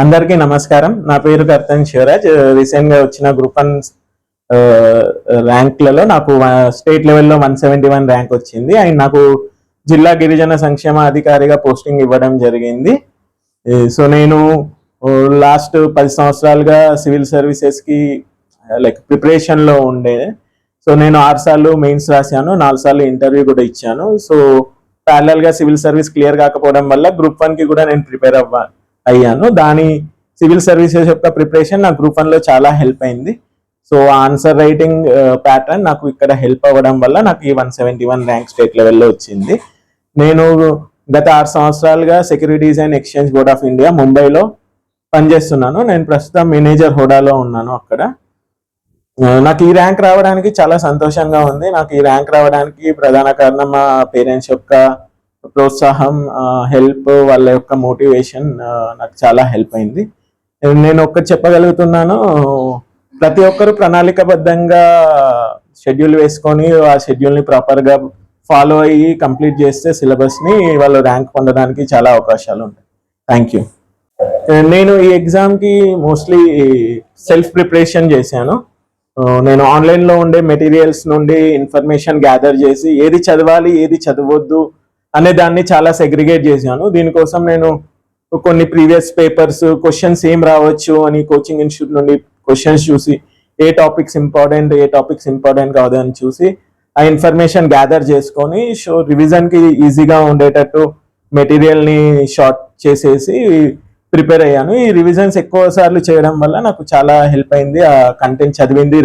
అందరికీ నమస్కారం. నా పేరు కర్తన్ శివరాజ్. రీసెంట్ గా వచ్చిన గ్రూప్ 1 ర్యాంక్లలో నాకు స్టేట్ లెవెల్లో 171 ర్యాంక్ వచ్చింది. అండ్ నాకు జిల్లా గిరిజన సంక్షేమ అధికారిగా పోస్టింగ్ ఇవ్వడం జరిగింది. సో నేను లాస్ట్ 10 సంవత్సరాలుగా సివిల్ సర్వీసెస్ కి ప్రిపరేషన్ లో ఉండే. సో నేను 6 సార్లు మెయిన్స్ రాశాను, 4 సార్లు ఇంటర్వ్యూ కూడా ఇచ్చాను. సో ప్యారలల్ గా సివిల్ సర్వీస్ క్లియర్ కాకపోవడం వల్ల గ్రూప్ 1 కి కూడా నేను ప్రిపేర్ అయ్యాను. దాని సివిల్ సర్వీసెస్ యొక్క ప్రిపరేషన్ నాకు గ్రూప్ 1 లో చాలా హెల్ప్ అయింది. సో ఆన్సర్ రైటింగ్ ప్యాటర్న్ నాకు ఇక్కడ హెల్ప్ అవ్వడం వల్ల నాకు ఈ 171 ర్యాంక్ స్టేట్ లెవెల్లో వచ్చింది. నేను గత 6 సంవత్సరాలుగా securities and exchange board of India ముంబైలో పనిచేస్తున్నాను. నేను ప్రస్తుతం మేనేజర్ హోదాలో ఉన్నాను అక్కడ. నాకు ఈ ర్యాంక్ రావడానికి చాలా సంతోషంగా ఉంది. నాకు ఈ ర్యాంక్ రావడానికి ప్రధాన కారణం మా పేరెంట్స్ యొక్క ప్రోత్సాహం, హెల్ప్, వాళ్ళ యొక్క మోటివేషన్ నాకు చాలా హెల్ప్ అయింది. నేను ఒక్కటి చెప్పగలుగుతున్నాను, ప్రతి ఒక్కరు ప్రణాళికబద్ధంగా షెడ్యూల్ వేసుకొని ఆ షెడ్యూల్ని ప్రాపర్గా ఫాలో అయ్యి కంప్లీట్ చేస్తే సిలబస్ని వాళ్ళు ర్యాంక్ పొందడానికి చాలా అవకాశాలు ఉంటాయి. Thank you. నేను ఈ ఎగ్జామ్కి మోస్ట్లీ సెల్ఫ్ ప్రిపరేషన్ చేశాను. నేను ఆన్లైన్లో ఉండే మెటీరియల్స్ నుండి ఇన్ఫర్మేషన్ గ్యాదర్ చేసి ఏది చదవాలి ఏది చదవద్దు అనే దాన్ని చాలా సెగ్రిగేట్ చేశాను. దీనికోసం నేను కొన్ని ప్రీవియస్ పేపర్స్ క్వశ్చన్స్ ఏం రావచ్చు అని కోచింగ్ ఇన్స్టిట్యూట్ నుండి క్వశ్చన్స్ చూసి ఏ టాపిక్స్ ఇంపార్టెంట్ కాదు అని చూసి ఆ ఇన్ఫర్మేషన్ గ్యాదర్ చేసుకొని రివిజన్కి ఈజీగా ఉండేటట్టు మెటీరియల్ని షార్ట్ చేసేసి ప్రిపేర్ అయ్యాను. ఈ రివిజన్స్ ఎక్కువ సార్లు చేయడం వల్ల నాకు చాలా హెల్ప్ అయింది ఆ కంటెంట్ చదివింది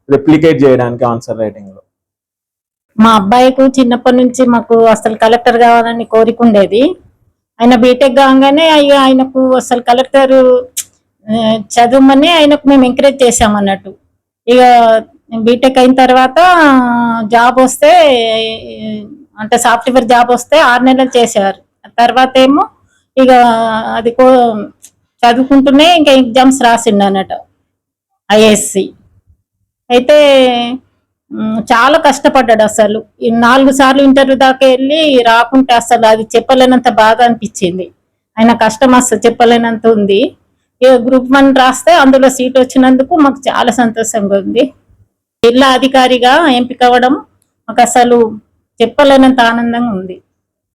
రెప్లికేట్ చేయడానికి ఆన్సర్ రైటింగ్లో. మా అబ్బాయికి చిన్నప్పటి నుంచి మాకు అసలు కలెక్టర్ కావాలని కోరిక ఉండేది. ఆయన బీటెక్ కాగానే ఆయనకు అసలు కలెక్టర్ చదవమని ఆయనకు మేము ఎంకరేజ్ చేసామన్నట్టు. ఇక బీటెక్ అయిన తర్వాత జాబ్ వస్తే, అంటే సాఫ్ట్వేర్ జాబ్ వస్తే 6 నెలలు చేశారు. తర్వాత ఏమో ఇక అది చదువుకుంటూనే ఇంకా ఎగ్జామ్స్ రాసిండు అన్నట్టు ఐఏఎస్సి. అయితే చాలా కష్టపడ్డాడు. అసలు 4 సార్లు ఇంటర్వ్యూ దాకా వెళ్ళి రాకుంటే అసలు అది చెప్పలేనంత బాధ అనిపించింది. ఆయన కష్టం అసలు చెప్పలేనంత ఉంది. గ్రూప్ 1 రాస్తే అందులో సీట్ వచ్చినందుకు మాకు చాలా సంతోషంగా ఉంది. జిల్లా అధికారిగా ఎంపిక అవ్వడం మాకు అసలు చెప్పలేనంత ఆనందంగా ఉంది.